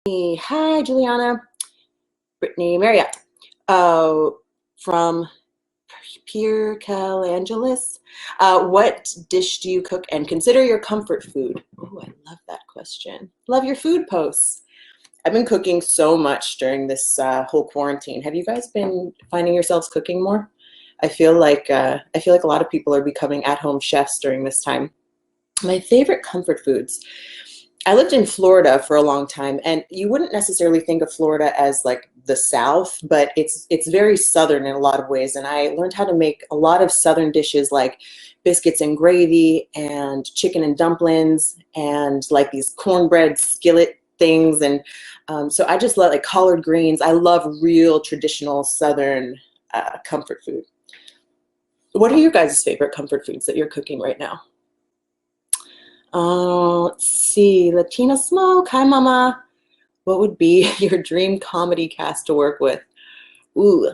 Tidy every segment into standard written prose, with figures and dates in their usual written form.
Hi, Juliana. Brittany Marriott from Pierre Calangelis. What dish do you cook and consider your comfort food? Oh, I love that question. Love your food posts. I've been cooking so much during this whole quarantine. Have you guys been finding yourselves cooking more? I feel like a lot of people are becoming at-home chefs during this time. My favorite comfort foods. I lived in Florida for a long time, and you wouldn't necessarily think of Florida as like the South, but it's very Southern in a lot of ways. And I learned how to make a lot of Southern dishes like biscuits and gravy and chicken and dumplings and like these cornbread skillet things. And so I just love like collard greens. I love real traditional Southern comfort food. What are your guys' favorite comfort foods that you're cooking right now? Let's see, Latina Smoke, hi mama. What would be your dream comedy cast to work with? Ooh,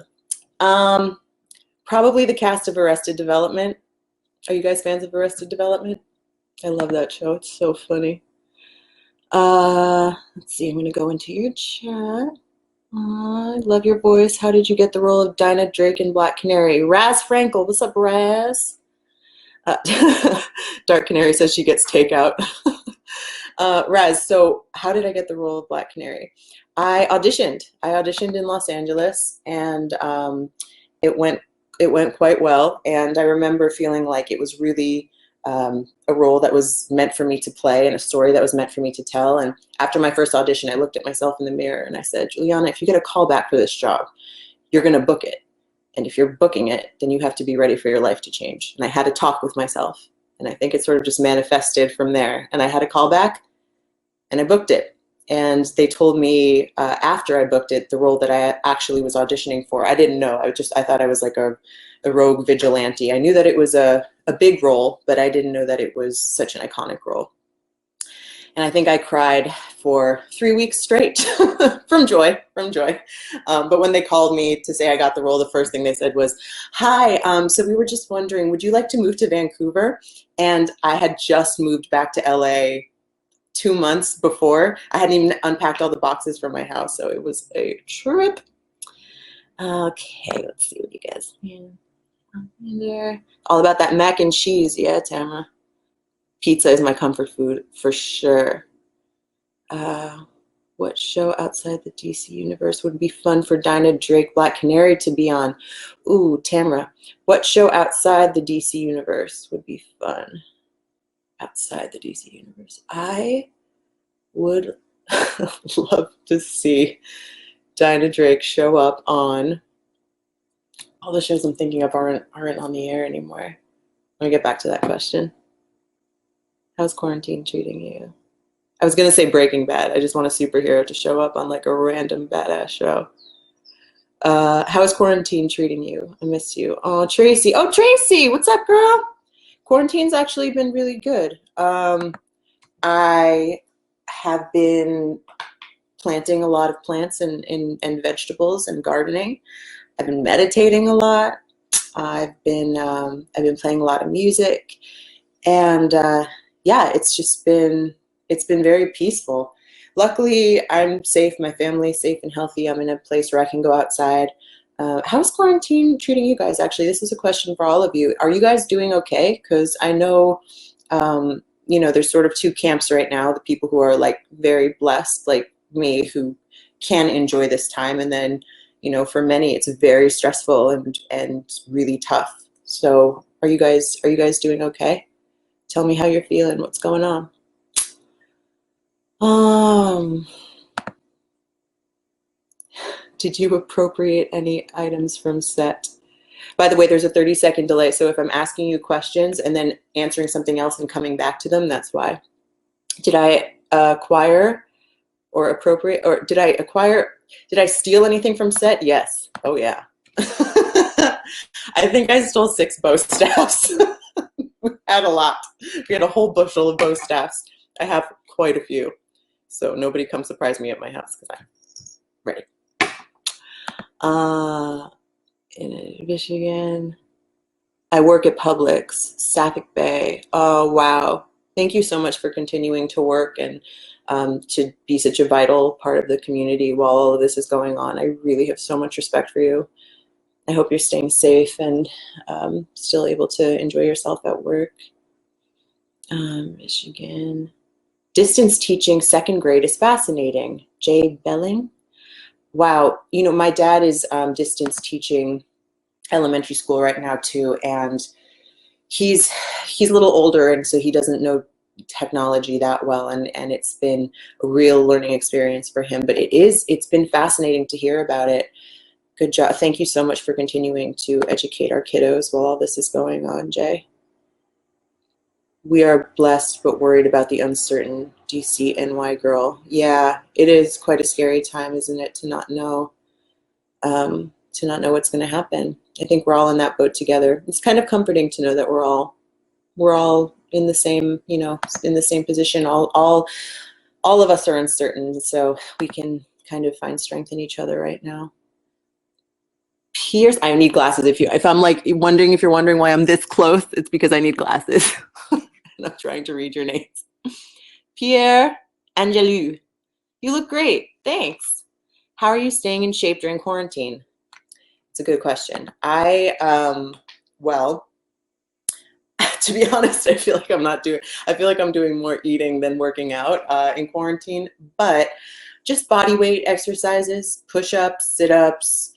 probably the cast of Arrested Development. Are you guys fans of Arrested Development? I love that show, it's so funny. Let's see, I'm gonna go into your chat. I love your voice. How did you get the role of Dinah Drake in Black Canary? Raz Frankel, what's up, Raz? Dark Canary says she gets takeout. Raz, so how did I get the role of Black Canary? I auditioned in Los Angeles, and it went quite well. And I remember feeling like it was really a role that was meant for me to play and a story that was meant for me to tell. And after my first audition, I looked at myself in the mirror and I said, Juliana, if you get a call back for this job, you're going to book it. And if you're booking it, then you have to be ready for your life to change. And I had to talk with myself. And I think it sort of just manifested from there. And I had a call back and I booked it. And they told me after I booked it, the role that I actually was auditioning for, I didn't know. I thought I was like a rogue vigilante. I knew that it was a big role, but I didn't know that it was such an iconic role. And I think I cried for 3 weeks straight from joy. But when they called me to say I got the role, the first thing they said was, hi, so we were just wondering, would you like to move to Vancouver? And I had just moved back to LA 2 months before. I hadn't even unpacked all the boxes from my house, so it was a trip. Okay, let's see what you guys in there. All about that mac and cheese. Yeah, Tamara. Pizza is my comfort food for sure. What show outside the DC universe would be fun for Dinah Drake Black Canary to be on? Ooh, Tamara. What show outside the DC universe would be fun? Outside the DC universe. I would love to see Dinah Drake show up on all the shows I'm thinking of aren't on the air anymore. Let me get back to that question. How's quarantine treating you? I was gonna say Breaking Bad. I just want a superhero to show up on like a random badass show. How is quarantine treating you? I miss you. Oh, Tracy. Oh, Tracy, what's up, girl? Quarantine's actually been really good. I have been planting a lot of plants and vegetables and gardening. I've been meditating a lot. I've been playing a lot of music, and yeah, it's been very peaceful. Luckily, I'm safe. My family's safe and healthy. I'm in a place where I can go outside. How's quarantine treating you guys? Actually, this is a question for all of you. Are you guys doing okay? Because I know, there's sort of two camps right now. The people who are like very blessed, like me, who can enjoy this time. And then, for many, it's very stressful and really tough. So are you guys doing okay? Tell me how you're feeling. What's going on? Did you appropriate any items from set? By the way, there's a 30-second delay, so if I'm asking you questions and then answering something else and coming back to them, that's why. Did I acquire or appropriate, or did I steal anything from set? Yes. Oh, yeah. I think I stole 6 bow staffs. We had a lot. We had a whole bushel of bow staffs. I have quite a few. So nobody come surprise me at my house because I'm ready. In Michigan. I work at Publix, Sapphic Bay. Oh, wow. Thank you so much for continuing to work and to be such a vital part of the community while all of this is going on. I really have so much respect for you. I hope you're staying safe and still able to enjoy yourself at work. Michigan. Distance teaching 2nd grade is fascinating. Jay Belling. Wow. You know, my dad is distance teaching elementary school right now too, and he's a little older, and so he doesn't know technology that well, and it's been a real learning experience for him, but it's been fascinating to hear about it. Good job. Thank you so much for continuing to educate our kiddos while all this is going on, Jay. We are blessed but worried about the uncertain DCNY girl. Yeah, it is quite a scary time, isn't it, to not know what's going to happen. I think we're all in that boat together. It's kind of comforting to know that we're all in the same, you know, in the same position. All of us are uncertain, so we can kind of find strength in each other right now. Pierce, I need glasses. If I'm like wondering if you're wondering why I'm this close, it's because I need glasses. And I'm trying to read your names. Pierre Angelou, you look great. Thanks. How are you staying in shape during quarantine? It's a good question. Well, to be honest, I feel like I'm doing more eating than working out in quarantine, but just body weight exercises, push-ups, sit-ups,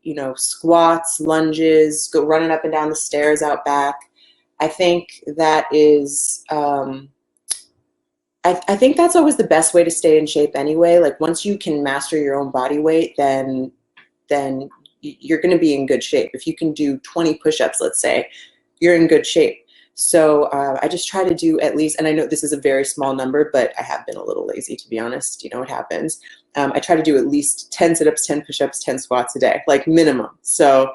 you know, squats, lunges, go running up and down the stairs out back. I think that is, I think that's always the best way to stay in shape anyway. Like once you can master your own body weight, then you're going to be in good shape. If you can do 20 push-ups, let's say, you're in good shape. So I just try to do at least, and I know this is a very small number, but I have been a little lazy, to be honest. You know what happens. I try to do at least 10 sit-ups, 10 push-ups, 10 squats a day, like minimum. So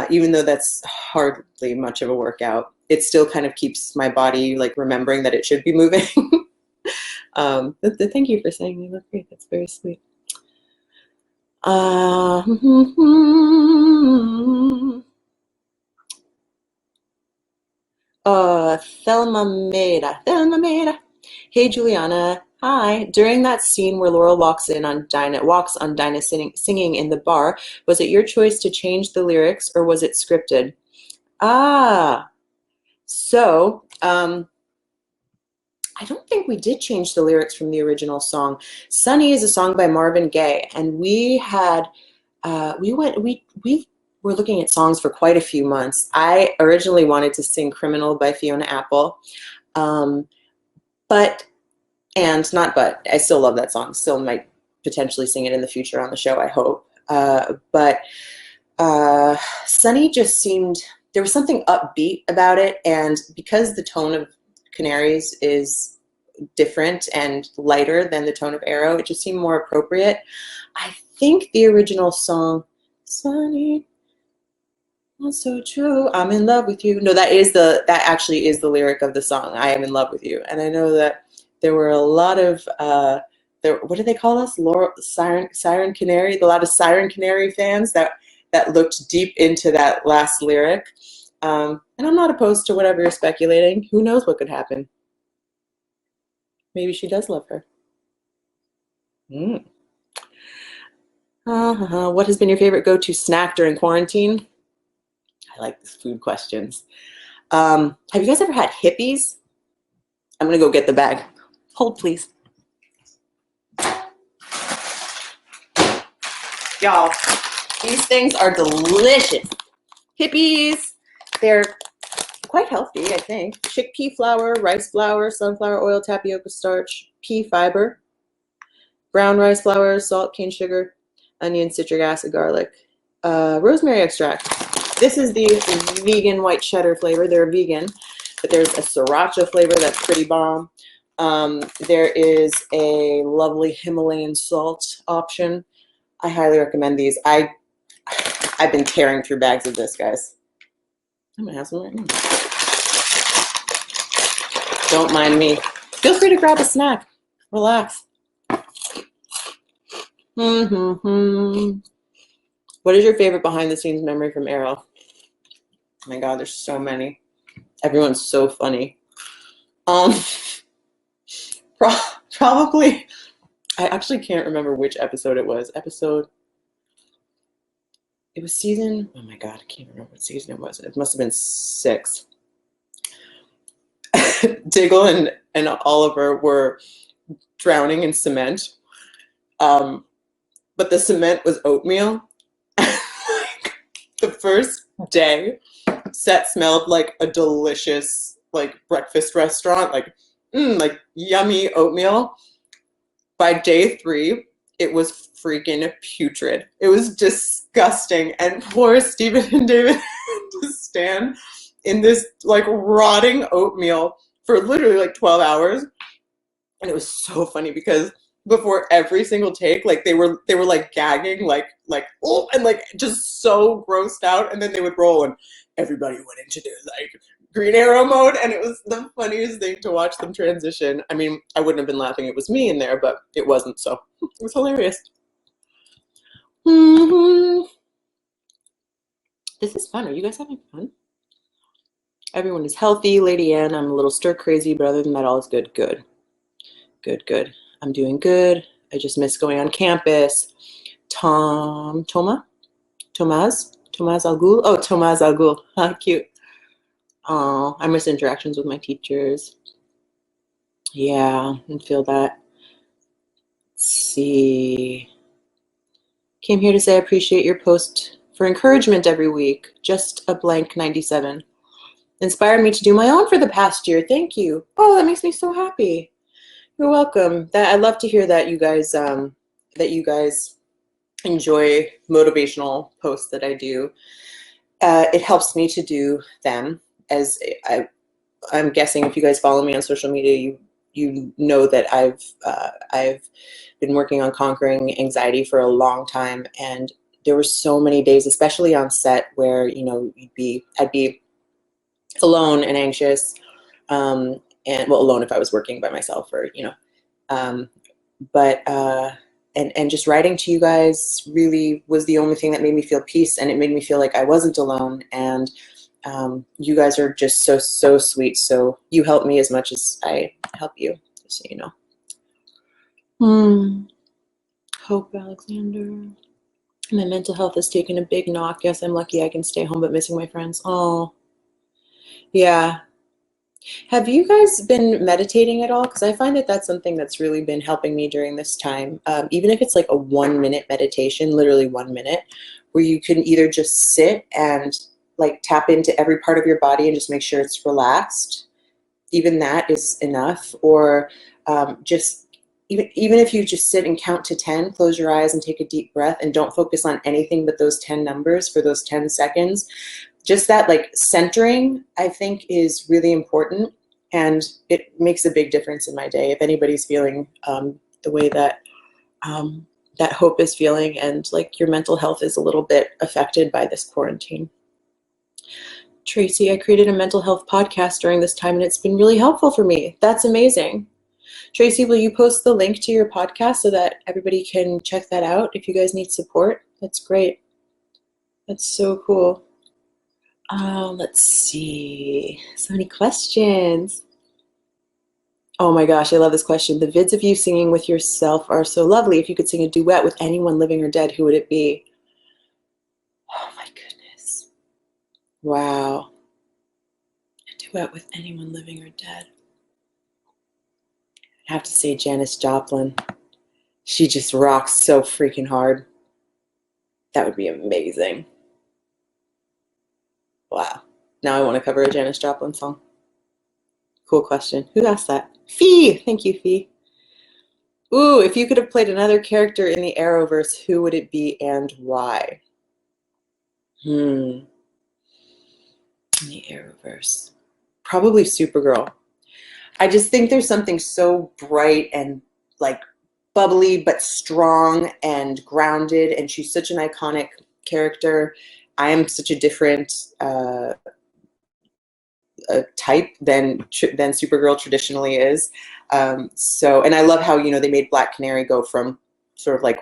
even though that's hardly much of a workout, it still kind of keeps my body like remembering that it should be moving. Thank you for saying you look great. That's very sweet. Thelma Meda. Hey, Juliana. Hi. During that scene where Laurel walks on Dinah singing in the bar, was it your choice to change the lyrics or was it scripted? So I don't think we did change the lyrics from the original song. Sunny is a song by Marvin Gaye, and we had we were looking at songs for quite a few months. I originally wanted to sing Criminal by Fiona Apple, but I still love that song. Still might potentially sing it in the future on the show, I hope. But Sunny just seemed, there was something upbeat about it, and because the tone of Canaries is different and lighter than the tone of Arrow, it just seemed more appropriate. I think the original song, Sunny, not so true, I'm in love with you. No, that actually is the lyric of the song, I am in love with you. And I know that there were a lot of, what do they call us? Siren Canary? A lot of Siren Canary fans that looked deep into that last lyric. And I'm not opposed to whatever you're speculating. Who knows what could happen? Maybe she does love her. What has been your favorite go-to snack during quarantine? I like these food questions. Have you guys ever had Hippies? I'm gonna go get the bag. Hold, please. Y'all, these things are delicious. Hippies, they're quite healthy, I think. Chickpea flour, rice flour, sunflower oil, tapioca starch, pea fiber, brown rice flour, salt, cane sugar, onion, citric acid, garlic, rosemary extract. This is the vegan white cheddar flavor. They're vegan, but there's a sriracha flavor that's pretty bomb. There is a lovely Himalayan salt option. I highly recommend these. I've been tearing through bags of this, guys. I'm gonna have some right now. Don't mind me. Feel free to grab a snack. Relax. What is your favorite behind-the-scenes memory from Arrow? Oh my God, there's so many. Everyone's so funny. Probably probably, I actually can't remember which episode it was. It was season, oh my God, I can't remember what season it was. It must have been 6. Diggle and Oliver were drowning in cement, but the cement was oatmeal. Like, the first day, set smelled like a delicious like breakfast restaurant, like yummy oatmeal. By day 3, it was freaking putrid. It was disgusting, and poor Stephen and David had to stand in this like rotting oatmeal for literally like 12 hours. And it was so funny because before every single take, like they were like gagging, like oh, and like just so grossed out, and then they would roll and everybody went into their like Green Arrow mode, and it was the funniest thing to watch them transition. I mean, I wouldn't have been laughing, it was me in there, but it wasn't, so it was hilarious. This is fun. Are you guys having fun? Everyone is healthy. Lady Ann, I'm a little stir crazy, but other than that, all is good. Good. I'm doing good. I just miss going on campus. Tomaz Al Ghul. Oh, Tomaz Al Ghul. How cute. Oh, I miss interactions with my teachers. Yeah, I feel that. Let's see. Came here to say I appreciate your post for encouragement every week. Just a blank 97. Inspired me to do my own for the past year. Thank you. Oh, that makes me so happy. You're welcome. I love to hear that you guys enjoy motivational posts that I do. It helps me to do them, as I'm guessing if you guys follow me on social media, you know that I've been working on conquering anxiety for a long time, and there were so many days, especially on set, where I'd be alone and anxious, and well, alone if I was working by myself, or but and just writing to you guys really was the only thing that made me feel peace, and it made me feel like I wasn't alone. And you guys are just so sweet. So you help me as much as I help you, just so you know. Hope Alexander. My mental health has taken a big knock. Yes, I'm lucky I can stay home, but missing my friends. Oh, yeah. Have you guys been meditating at all? Because I find that that's something that's really been helping me during this time. Even if it's like a 1-minute meditation, literally 1 minute, where you can either just sit and like tap into every part of your body and just make sure it's relaxed. Even that is enough. Or just even if you just sit and count to 10, close your eyes and take a deep breath and don't focus on anything but those 10 numbers for those 10 seconds. Just that like centering, I think, is really important, and it makes a big difference in my day. If anybody's feeling the way that that Hope is feeling, and like your mental health is a little bit affected by this quarantine. Tracy, I created a mental health podcast during this time, and it's been really helpful for me. That's amazing. Tracy, will you post the link to your podcast so that everybody can check that out if you guys need support? That's great. That's so cool. Let's see. So many questions. Oh my gosh, I love this question. The vids of you singing with yourself are so lovely. If you could sing a duet with anyone living or dead, who would it be? Oh my goodness. Wow. A duet with anyone living or dead. I have to say Janis Joplin. She just rocks so freaking hard. That would be amazing. Wow. Now I want to cover a Janis Joplin song. Cool question. Who asked that? Fee! Thank you, Fee. Ooh, if you could have played another character in the Arrowverse, who would it be and why? In the Arrowverse. Probably Supergirl. I just think there's something so bright and like bubbly but strong and grounded, and she's such an iconic character. I am such a different type than Supergirl traditionally is. So, and I love how, they made Black Canary go from sort of like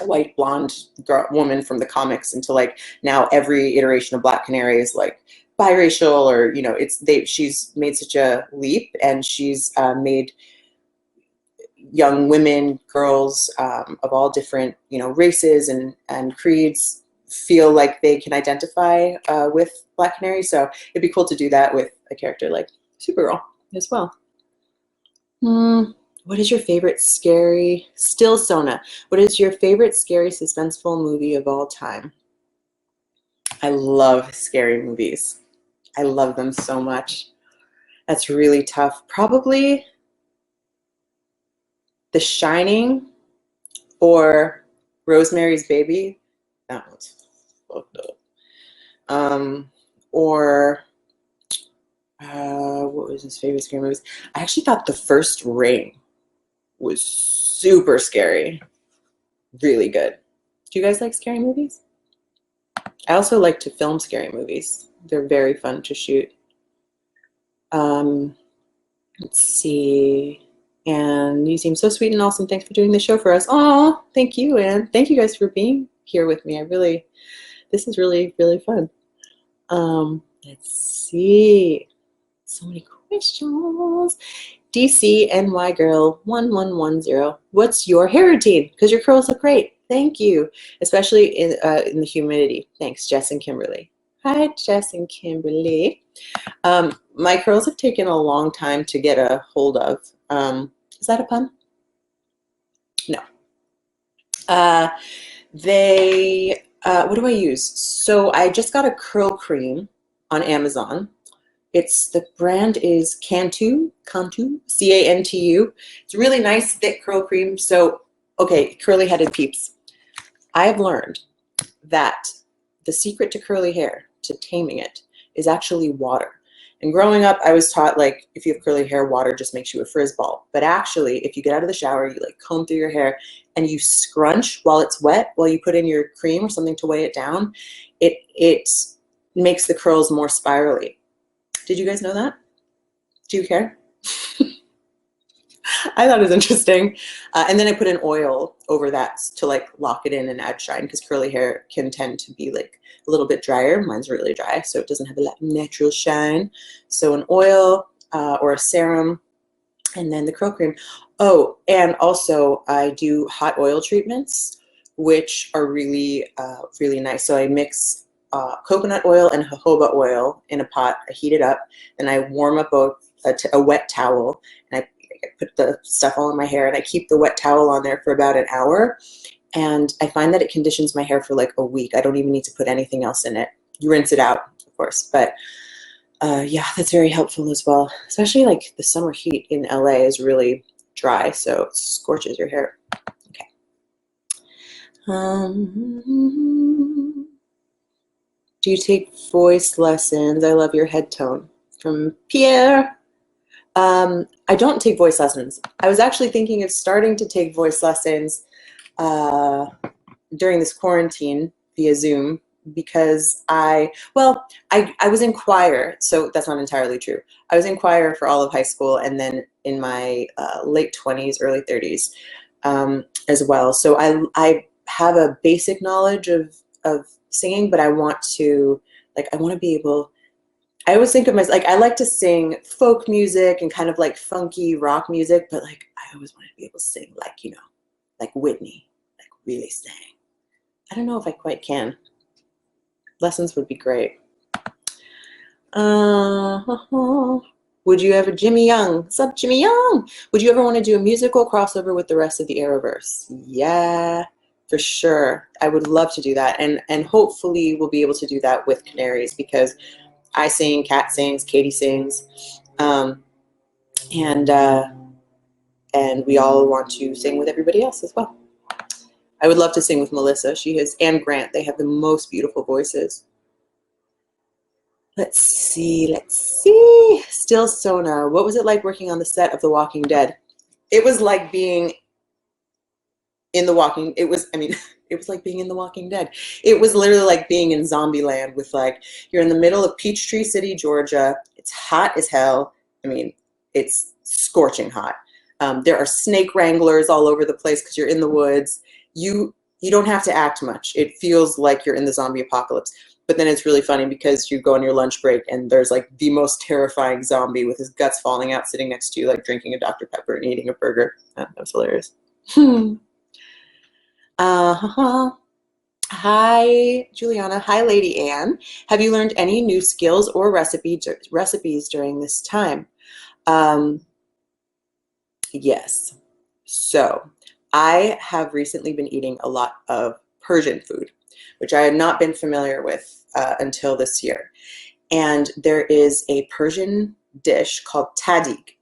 a white blonde woman from the comics into like now every iteration of Black Canary is like biracial, or she's made such a leap, and she's made young women, girls of all different, races and creeds feel like they can identify with Black Canary. So it'd be cool to do that with a character like Supergirl as well. What is your favorite scary, still Sona, what is your favorite scary suspenseful movie of all time? I love scary movies. I love them so much. That's really tough. Probably The Shining or Rosemary's Baby. That one's fucked up. Or what was his favorite scary movies? I actually thought The First Ring was super scary. Really good. Do you guys like scary movies? I also like to film scary movies. They're very fun to shoot. Let's see. And you seem so sweet and awesome. Thanks for doing the show for us. Oh, thank you, and thank you guys for being here with me. This is really, really fun. Let's see. So many questions. DCNY Girl 1110. What's your hair routine? Because your curls look great. Thank you, especially in the humidity. Thanks, Jess and Kimberly. Hi, Jess and Kimberly. My curls have taken a long time to get a hold of. Is that a pun? No. What do I use? So I just got a curl cream on Amazon. The brand is Cantu, C-A-N-T-U. It's a really nice, thick curl cream. So, okay, curly-headed peeps. I have learned that the secret to curly hair, to taming it, is actually water. And growing up, I was taught, like, if you have curly hair, water just makes you a frizz ball. But actually, if you get out of the shower, you like comb through your hair and you scrunch while it's wet, while you put in your cream or something to weigh it down, it makes the curls more spirally. Did you guys know that? Do you care? I thought it was interesting. And then I put an oil over that to like lock it in and add shine, because curly hair can tend to be like a little bit drier. Mine's really dry, so it doesn't have a natural shine. So an oil or a serum, and then the curl cream. Oh, and also I do hot oil treatments, which are really, really nice. So I mix coconut oil and jojoba oil in a pot. I heat it up, and I warm up a wet towel, and I put the stuff all in my hair, and I keep the wet towel on there for about an hour. And I find that it conditions my hair for like a week. I don't even need to put anything else in it. You rinse it out, of course, but yeah, that's very helpful as well. Especially like the summer heat in LA is really dry, so it scorches your hair. Okay. Do you take voice lessons? I love your head tone. From Pierre. I don't take voice lessons. I was actually thinking of starting to take voice lessons during this quarantine via Zoom, because I was in choir, so that's not entirely true. I was in choir for all of high school, and then in my late 20s, early 30s as well. So I have a basic knowledge of singing, but I want to be able. I always think of myself, like, I like to sing folk music and kind of like funky rock music, but like I always want to be able to sing like, like Whitney, like really sing. I don't know if I quite can. Lessons would be great. Would you ever, Jimmy Young, what's up, Jimmy Young? Would you ever want to do a musical crossover with the rest of the Arrowverse? Yeah, for sure. I would love to do that. And hopefully we'll be able to do that with Canaries, because I sing, Kat sings, Katie sings, and we all want to sing with everybody else as well. I would love to sing with Melissa. And Grant. They have the most beautiful voices. Let's see. Still Sona. What was it like working on the set of The Walking Dead? It was like being in The Walking. It was like being in The Walking Dead. It was literally like being in Zombieland, with like, you're in the middle of Peachtree City, Georgia. It's hot as hell. I mean, it's scorching hot. There are snake wranglers all over the place because you're in the woods. You don't have to act much. It feels like you're in the zombie apocalypse. But then it's really funny because you go on your lunch break and there's like the most terrifying zombie with his guts falling out sitting next to you, like drinking a Dr. Pepper and eating a burger. That was hilarious. Uh-huh. Hi, Juliana. Hi, Lady Anne. Have you learned any new skills or recipes during this time? Yes. So I have recently been eating a lot of Persian food, which I had not been familiar with until this year. And there is a Persian dish called tahdig.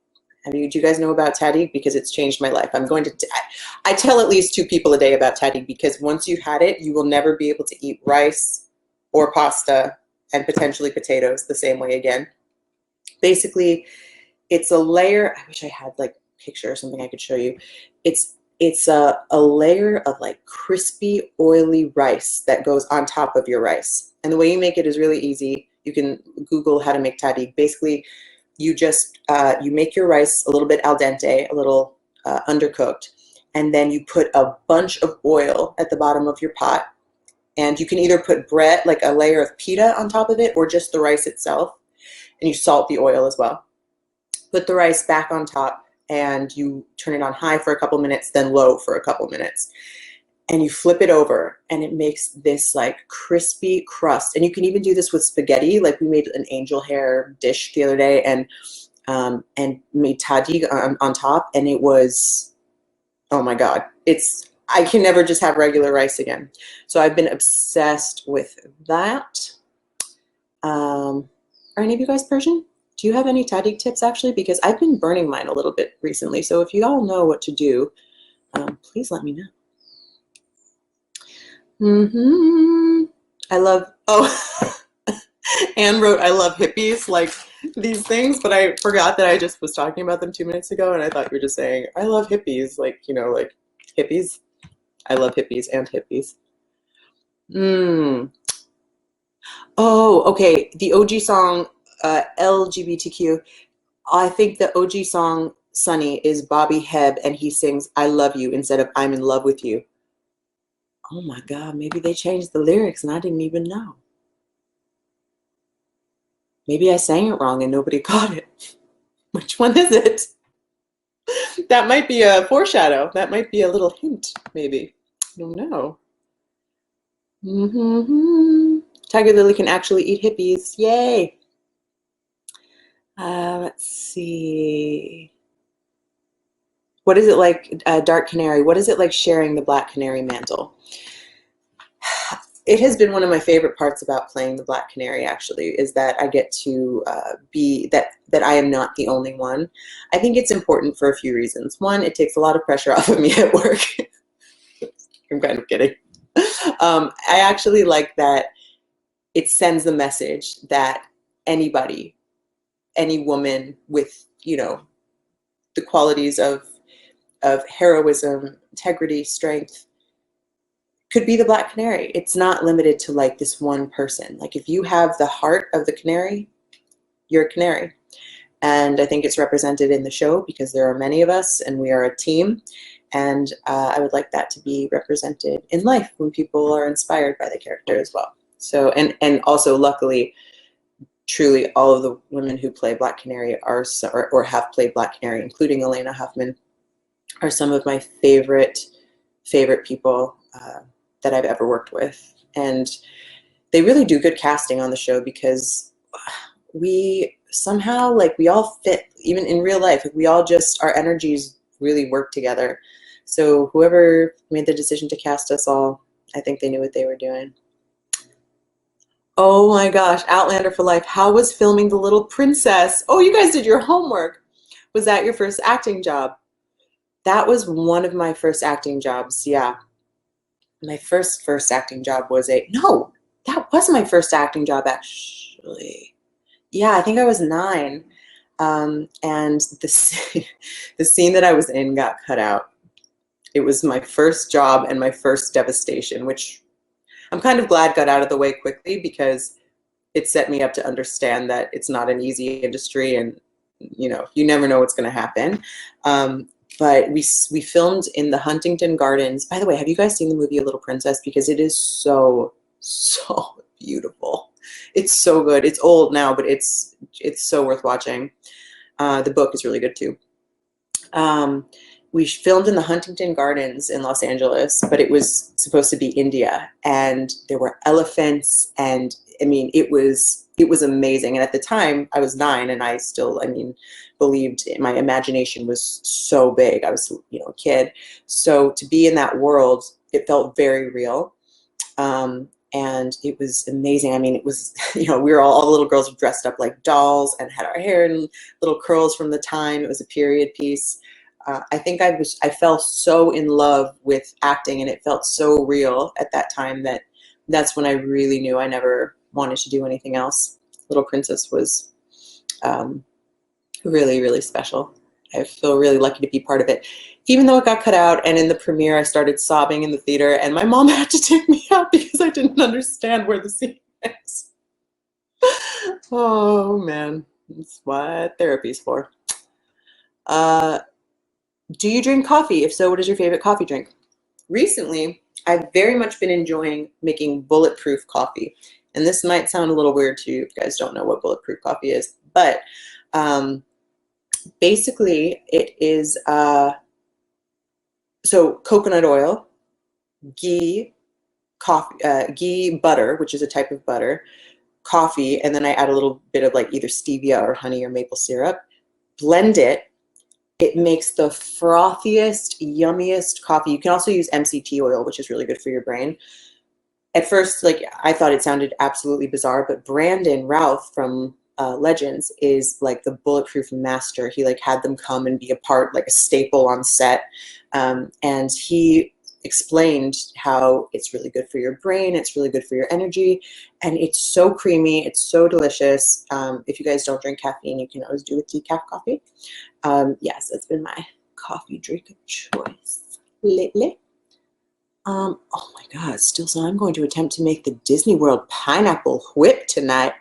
Do you guys know about tahdig? Because it's changed my life. I tell at least 2 people a day about tahdig because once you've had it, you will never be able to eat rice or pasta and potentially potatoes the same way again. Basically, it's a layer. I wish I had like a picture or something I could show you. It's a layer of like crispy, oily rice that goes on top of your rice. And the way you make it is really easy. You can Google how to make tahdig. Basically, you just you make your rice a little bit al dente, a little undercooked, and then you put a bunch of oil at the bottom of your pot. And you can either put bread, like a layer of pita on top of it, or just the rice itself. And you salt the oil as well. Put the rice back on top and you turn it on high for a couple minutes, then low for a couple minutes. And you flip it over and it makes this like crispy crust. And you can even do this with spaghetti. Like we made an angel hair dish the other day and made tahdig on top. And it was, oh my God, I can never just have regular rice again. So I've been obsessed with that. Are any of you guys Persian? Do you have any tahdig tips actually? Because I've been burning mine a little bit recently. So if you all know what to do, please let me know. I love, Anne wrote, I love hippies, like these things, but I forgot that I just was talking about them 2 minutes ago and I thought you were just saying, I love hippies, like, you know, like hippies. I love hippies and hippies. Oh, okay. The OG song, LGBTQ. I think the OG song, Sunny, is Bobby Hebb, and he sings, I love you instead of I'm in love with you. Oh my God, maybe they changed the lyrics and I didn't even know. Maybe I sang it wrong and nobody caught it. Which one is it? That might be a foreshadow. That might be a little hint, maybe. I don't know. Tiger Lily can actually eat hippies. Yay. Let's see. What is it like, Dark Canary? What is it like sharing the Black Canary mantle? It has been one of my favorite parts about playing the Black Canary, actually, is that I get to be, that I am not the only one. I think it's important for a few reasons. One, it takes a lot of pressure off of me at work. I'm kind of kidding. I actually like that it sends the message that anybody, any woman with, you know, the qualities of heroism, integrity, strength, could be the Black Canary. It's not limited to like this one person. Like if you have the heart of the canary, you're a canary. And I think it's represented in the show because there are many of us and we are a team. And I would like that to be represented in life when people are inspired by the character as well. So, and also luckily, truly all of the women who play Black Canary are, or have played Black Canary, including Elena Huffman, are some of my favorite people that I've ever worked with. And they really do good casting on the show because we somehow, like, we all fit, even in real life. Like, we all just, our energies really work together. So whoever made the decision to cast us all, I think they knew what they were doing. Oh my gosh, Outlander for life. How was filming The Little Princess? Oh, you guys did your homework. Was that your first acting job? That was one of my first acting jobs, yeah. My first acting job was no, that was my first acting job, actually. Yeah, I think I was 9. And the scene that I was in got cut out. It was my first job and my first devastation, which I'm kind of glad got out of the way quickly because it set me up to understand that it's not an easy industry and, you know, you never know what's going to happen. But we filmed in the Huntington Gardens. By the way, have you guys seen the movie A Little Princess? Because it is so so beautiful. It's so good. It's old now, but it's so worth watching. The book is really good too. We filmed in the Huntington Gardens in Los Angeles, but it was supposed to be India, and there were elephants, and I mean, it was amazing. And at the time, I was 9, and I still, I mean, believed my imagination was so big. I was, you know, a kid. So to be in that world, it felt very real. And it was amazing. I mean, it was, you know, we were all the little girls were dressed up like dolls and had our hair in little curls from the time. It was a period piece. I think I fell so in love with acting, and it felt so real at that time that that's when I really knew I never wanted to do anything else. Little Princess was really, really special. I feel really lucky to be part of it. Even though it got cut out, and in the premiere I started sobbing in the theater, and my mom had to take me out because I didn't understand where the scene is. Oh man, that's what therapy's for. Do you drink coffee? If so, what is your favorite coffee drink? Recently, I've very much been enjoying making bulletproof coffee. And this might sound a little weird to you if you guys don't know what bulletproof coffee is, but basically it is so coconut oil, ghee, coffee, ghee butter, which is a type of butter, coffee, and then I add a little bit of like either stevia or honey or maple syrup, blend it. It makes the frothiest, yummiest coffee. You can also use MCT oil, which is really good for your brain. At first, like, I thought it sounded absolutely bizarre, but Brandon Routh from Legends is like the bulletproof master. He like had them come and be a part, like a staple on set. And he explained how it's really good for your brain, it's really good for your energy, and it's so creamy, it's so delicious. If you guys don't drink caffeine, you can always do with decaf coffee. Yes, that's been my coffee drink of choice lately. Oh my God, still, so I'm going to attempt to make the Disney World pineapple whip tonight.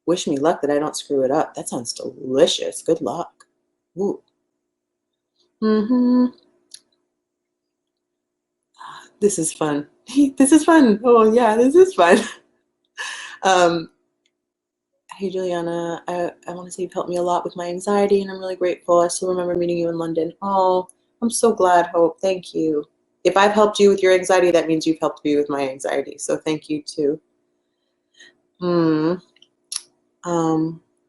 Wish me luck that I don't screw it up. That sounds delicious. Good luck. Ooh. This is fun. This is fun. Oh yeah, this is fun. Hey Juliana, I want to say you've helped me a lot with my anxiety, and I'm really grateful. I still remember meeting you in London. Oh, I'm so glad, Hope. Thank you. If I've helped you with your anxiety, that means you've helped me with my anxiety. So thank you too.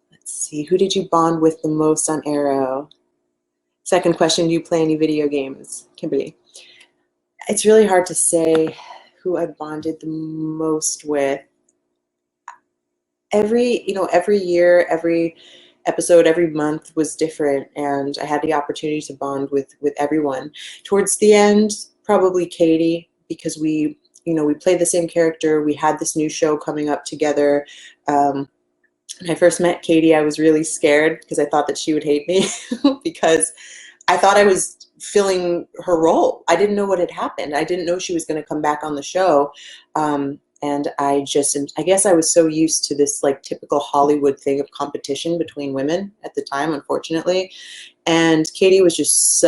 Let's see. Who did you bond with the most on Arrow? Second question, do you play any video games? Kimberly. It's really hard to say who I bonded the most with. Every year, every episode, every month was different, and I had the opportunity to bond with everyone. Towards the end, probably Katie, because we played the same character. We had this new show coming up together. When I first met Katie, I was really scared because I thought that she would hate me because I thought I was filling her role. I didn't know what had happened. I didn't know she was going to come back on the show. And I guess I was so used to this like typical Hollywood thing of competition between women at the time, unfortunately. And Katie was just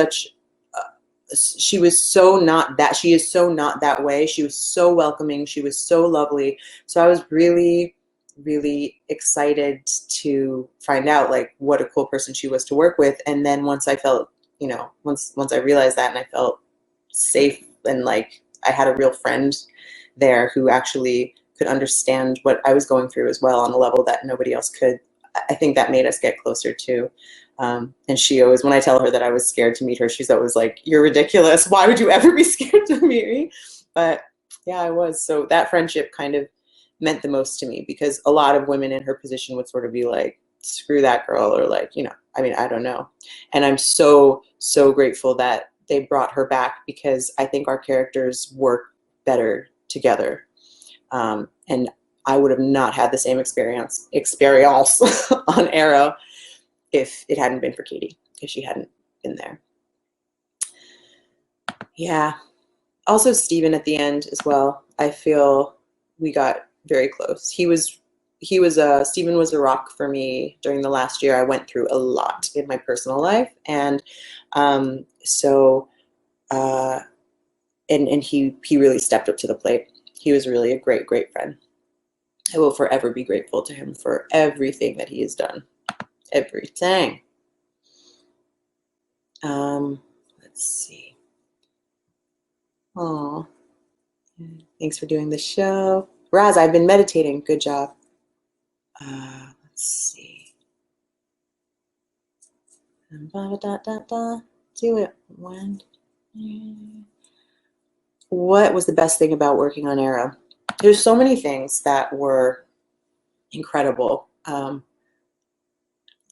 she is so not that way. She was so welcoming. She was so lovely. So I was really, really excited to find out like what a cool person she was to work with. And then once I felt, once I realized that and I felt safe and like I had a real friend there who actually could understand what I was going through as well on a level that nobody else could, I think that made us get closer too. And she always, when I tell her that I was scared to meet her, she's always like, "You're ridiculous. Why would you ever be scared to meet me?" But yeah, I was. So that friendship kind of meant the most to me because a lot of women in her position would sort of be like, "Screw that girl," or like, I don't know. And I'm so, so grateful that they brought her back because I think our characters work better together. And I would have not had the same experience on Arrow if it hadn't been for Katie, if she hadn't been there. Yeah. Also Steven at the end as well. I feel we got very close. Steven was a rock for me during the last year. I went through a lot in my personal life. And and he really stepped up to the plate. He was really a great, great friend. I will forever be grateful to him for everything that he has done. Everything. Let's see. Oh, thanks for doing the show. Raz, I've been meditating. Good job. Let's see. Do it. When? What was the best thing about working on Arrow? There's so many things that were incredible.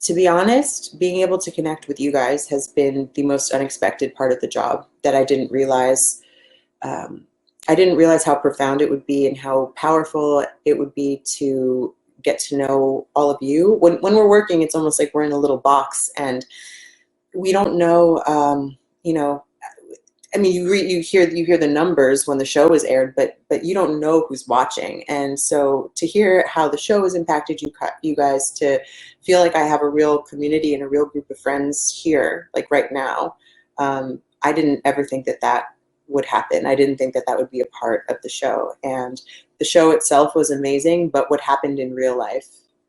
To be honest, being able to connect with you guys has been the most unexpected part of the job that I didn't realize. I didn't realize how profound it would be and how powerful it would be to get to know all of you. When we're working, it's almost like we're in a little box and we don't know, you know, I mean, you hear the numbers when the show is aired, but you don't know who's watching. And so to hear how the show has impacted you guys, to feel like I have a real community and a real group of friends here, like right now, I didn't ever think that would happen. I didn't think that would be a part of the show. And the show itself was amazing, but what happened in real life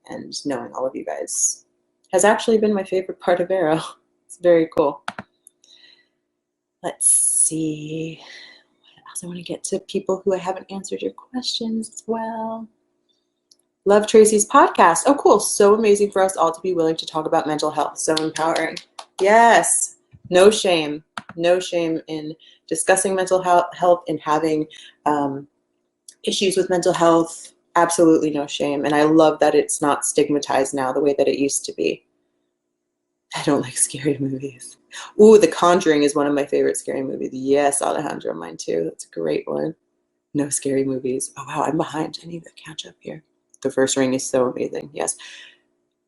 and knowing all of you guys has actually been my favorite part of Arrow. It's very cool. Let's see. What else? I want to get to people who I haven't answered your questions as well. Love Tracy's podcast. Oh, cool. So amazing for us all to be willing to talk about mental health. So empowering. Yes. No shame. No shame in discussing mental health and having issues with mental health. Absolutely no shame. And I love that it's not stigmatized now the way that it used to be. I don't like scary movies. Ooh, The Conjuring is one of my favorite scary movies. Yes, Alejandro, mine too. That's a great one. No scary movies. Oh, wow, I'm behind. I need to catch up here. The First Ring is so amazing. Yes.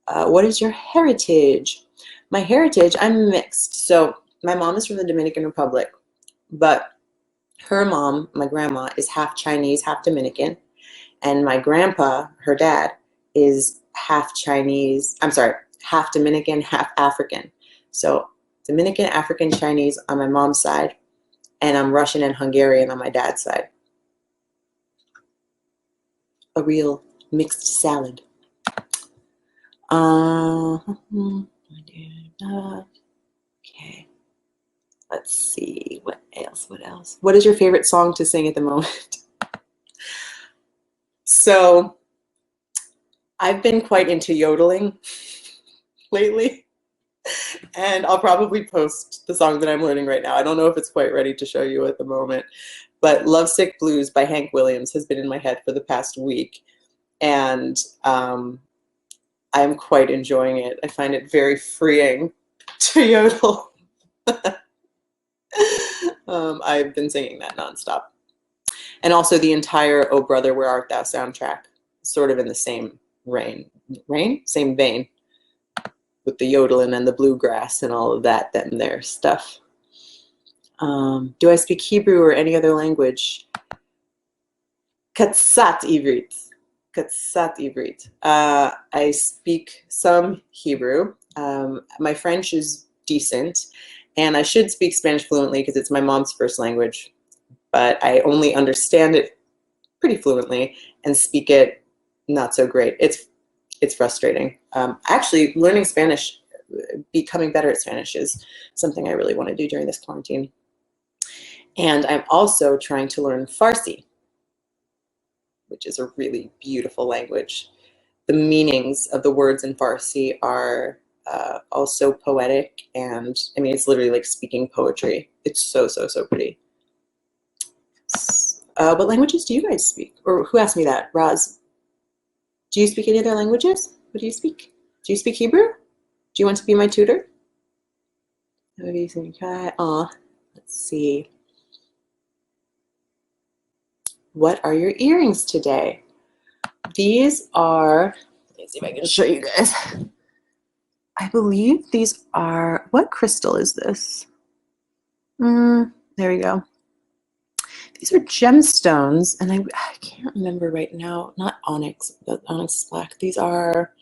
What is your heritage? My heritage, I'm mixed. So my mom is from the Dominican Republic, but her mom, my grandma, is half Chinese, half Dominican. And my grandpa, her dad, is half Chinese. I'm sorry, half Dominican, half African. So Dominican, African, Chinese on my mom's side, and I'm Russian and Hungarian on my dad's side. A real mixed salad. Okay. Let's see. What else? What else? What is your favorite song to sing at the moment? So I've been quite into yodeling lately. And I'll probably post the song that I'm learning right now. I don't know if it's quite ready to show you at the moment, but Lovesick Blues by Hank Williams has been in my head for the past week. And I'm quite enjoying it. I find it very freeing to yodel. I've been singing that nonstop. And also the entire Oh Brother, Where Art Thou soundtrack, sort of in the same same vein, with the yodeling and the bluegrass and all of that there stuff. Do I speak Hebrew or any other language? Katsat Ivrit. Katsat Ivrit. I speak some Hebrew. My French is decent, and I should speak Spanish fluently because it's my mom's first language, but I only understand it pretty fluently and speak it not so great. It's frustrating. Actually, learning Spanish, becoming better at Spanish is something I really want to do during this quarantine. And I'm also trying to learn Farsi, which is a really beautiful language. The meanings of the words in Farsi are also poetic, and I mean, it's literally like speaking poetry. It's so, so, so pretty. What languages do you guys speak? Or who asked me that? Raz, do you speak any other languages? What do you speak? Do you speak Hebrew? Do you want to be my tutor? Let's see. What are your earrings today? These are, let me see if I can show you guys. I believe these are, what crystal is this? There we go. These are gemstones, and I can't remember right now. Not onyx, but onyx black. These are,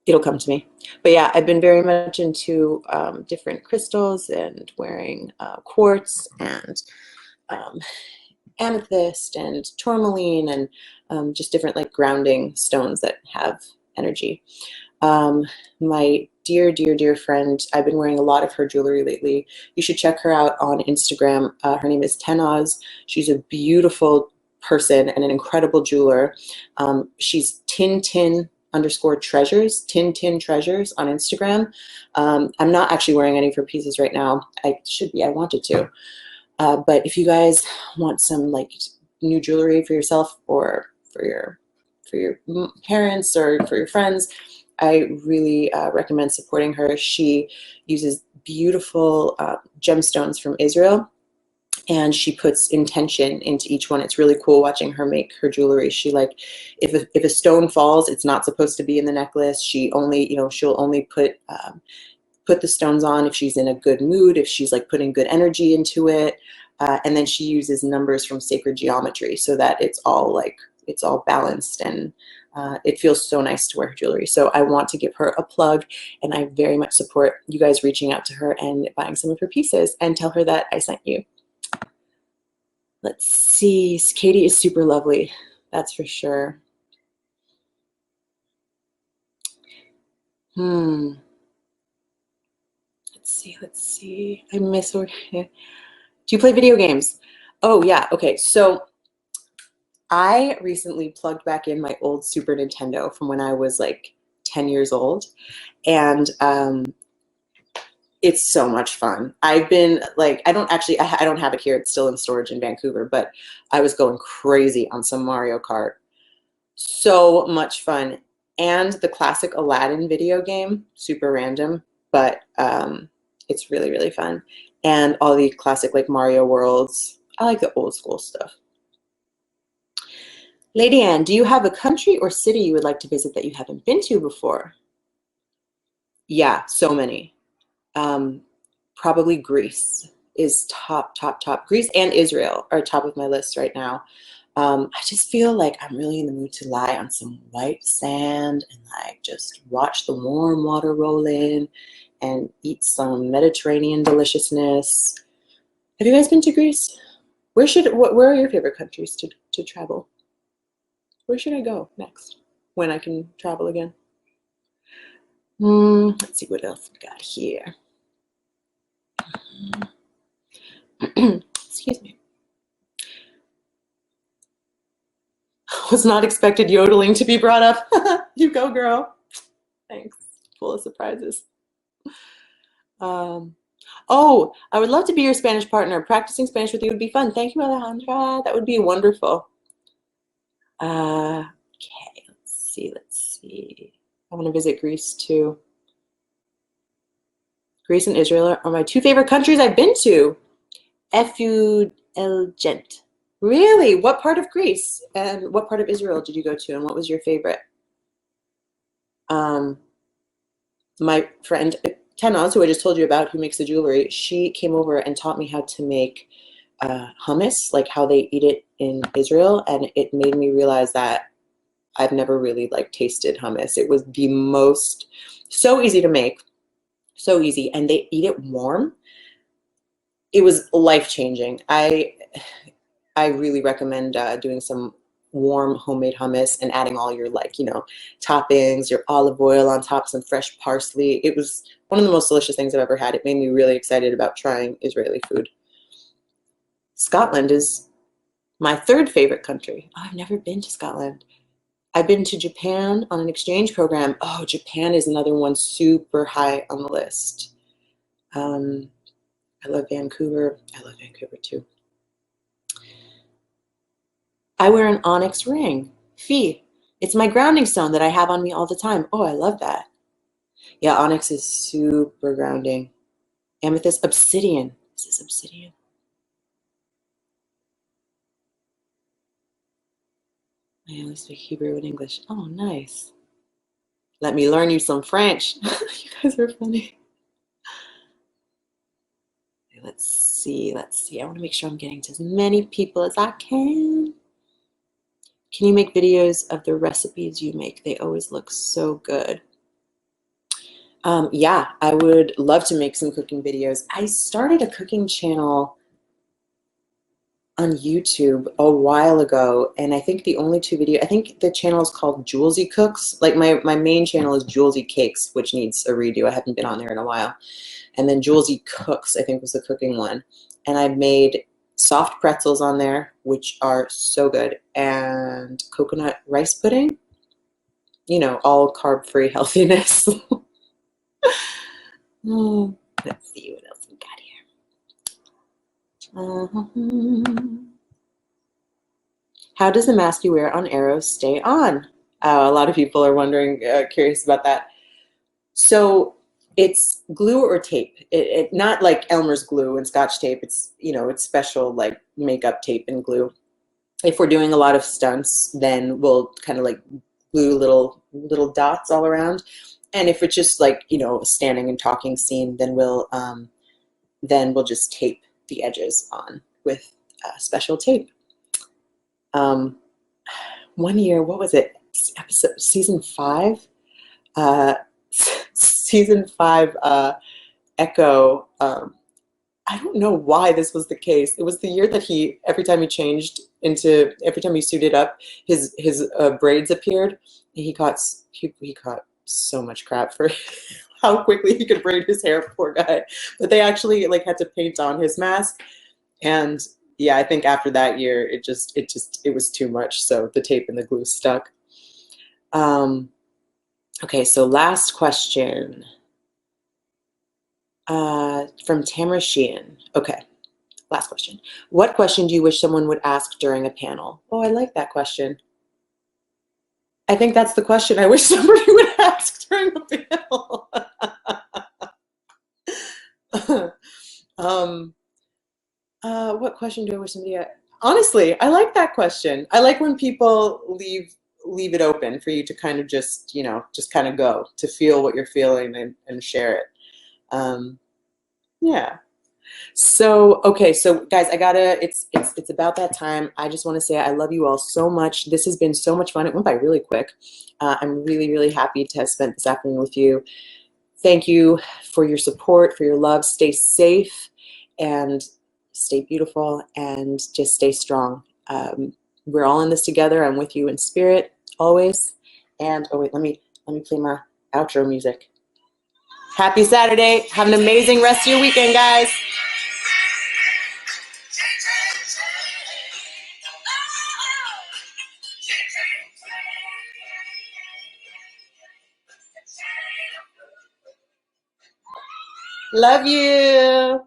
it'll come to me. But yeah, I've been very much into different crystals and wearing quartz and amethyst and tourmaline and just different like grounding stones that have energy. My dear friend, I've been wearing a lot of her jewelry lately. You should check her out on Instagram. Her name is Tenaz. She's a beautiful person and an incredible jeweler. She's Tin_treasures, Tin treasures on Instagram. I'm not actually wearing any of her pieces right now. I should be, I wanted to. But if you guys want some like new jewelry for yourself or for your parents or for your friends, I really recommend supporting her. She uses beautiful gemstones from Israel, and she puts intention into each one. It's really cool watching her make her jewelry. She like, if a stone falls, it's not supposed to be in the necklace. She only, she'll only put the stones on if she's in a good mood, if she's like putting good energy into it. And then she uses numbers from sacred geometry so that it's all balanced, and it feels so nice to wear her jewelry. So I want to give her a plug, and I very much support you guys reaching out to her and buying some of her pieces, and tell her that I sent you. Let's see. Katie is super lovely. That's for sure. Let's see. I miss her. Do you play video games? Oh yeah. Okay. So I recently plugged back in my old Super Nintendo from when I was like 10 years old, and it's so much fun. I've been like, I don't have it here. It's still in storage in Vancouver, but I was going crazy on some Mario Kart. So much fun. And the classic Aladdin video game, super random, but it's really, really fun. And all the classic like Mario Worlds. I like the old school stuff. Lady Ann, do you have a country or city you would like to visit that you haven't been to before? Yeah, so many. Probably Greece is top. Greece and Israel are top of my list right now. I just feel like I'm really in the mood to lie on some white sand and like just watch the warm water roll in and eat some Mediterranean deliciousness. Have you guys been to Greece? Where are your favorite countries to travel? Where should I go next when I can travel again? Let's see what else we got here. Excuse me. Was not expected yodeling to be brought up. You go, girl. Thanks. Full of surprises. Oh, I would love to be your Spanish partner. Practicing Spanish with you would be fun. Thank you, Alejandra. That would be wonderful. Okay, let's see. I want to visit Greece too. Greece and Israel are my two favorite countries I've been to. Effulgent. Really? What part of Greece and what part of Israel did you go to, and what was your favorite? My friend Tenaz, who I just told you about, who makes the jewelry, she came over and taught me how to make hummus, like how they eat it in Israel, and it made me realize that I've never really like tasted hummus. It was so easy to make, so easy, and they eat it warm. It was life-changing. I really recommend doing some warm homemade hummus and adding all your toppings, your olive oil on top, some fresh parsley. It was one of the most delicious things I've ever had. It made me really excited about trying Israeli food. Scotland is my third favorite country. Oh, I've never been to Scotland. I've been to Japan on an exchange program. Oh, Japan is another one super high on the list. I love Vancouver. I love Vancouver too. I wear an onyx ring. Fee. It's my grounding stone that I have on me all the time. Oh, I love that. Yeah, onyx is super grounding. Amethyst, obsidian. Is this obsidian? I only speak Hebrew and English. Oh, nice. Let me learn you some French. You guys are funny. Let's see. I want to make sure I'm getting to as many people as I can. Can you make videos of the recipes you make? They always look so good. Yeah, I would love to make some cooking videos. I started a cooking channel on YouTube a while ago, and I think the only two videos, I think the channel is called Julesy Cooks. Like my main channel is Julesy Cakes, which needs a redo. I haven't been on there in a while. And then Julesy Cooks, I think, was the cooking one. And I made soft pretzels on there, which are so good, and coconut rice pudding. You know, all carb-free healthiness. Let's see what else we got here. How does the mask you wear on arrows stay on? A lot of people are wondering, curious about that. So it's glue or tape. Not like Elmer's glue and Scotch tape. It's, you know, it's special like makeup tape and glue. If we're doing a lot of stunts, then we'll kind of like glue little dots all around. And if it's just like, you know, a standing and talking scene, then we'll just tape the edges on with special tape. One year, what was it? Season 5? Season 5 Echo. I don't know why this was the case. It was the year that every time he suited up, his braids appeared. He caught so much crap for how quickly he could braid his hair, poor guy. But they actually like had to paint on his mask, and yeah, I think after that year, it was too much. So the tape and the glue stuck. Okay, so last question. From Tamara Sheehan. Okay, last question. What question do you wish someone would ask during a panel? Oh, I like that question. I think that's the question I wish somebody would ask during a panel. What question do I wish somebody asked? Honestly, I like that question. I like when people leave it open for you to kind of just, you know, just kind of go, to feel what you're feeling and share it. Yeah. So, okay, so guys, it's about that time. I just want to say I love you all so much. This has been so much fun. It went by really quick. I'm really, really happy to have spent this afternoon with you. Thank you for your support, for your love. Stay safe and stay beautiful and just stay strong. We're all in this together. I'm with you in spirit always. And oh wait, let me play my outro music. Happy Saturday. Have an amazing rest of your weekend, guys. Love you.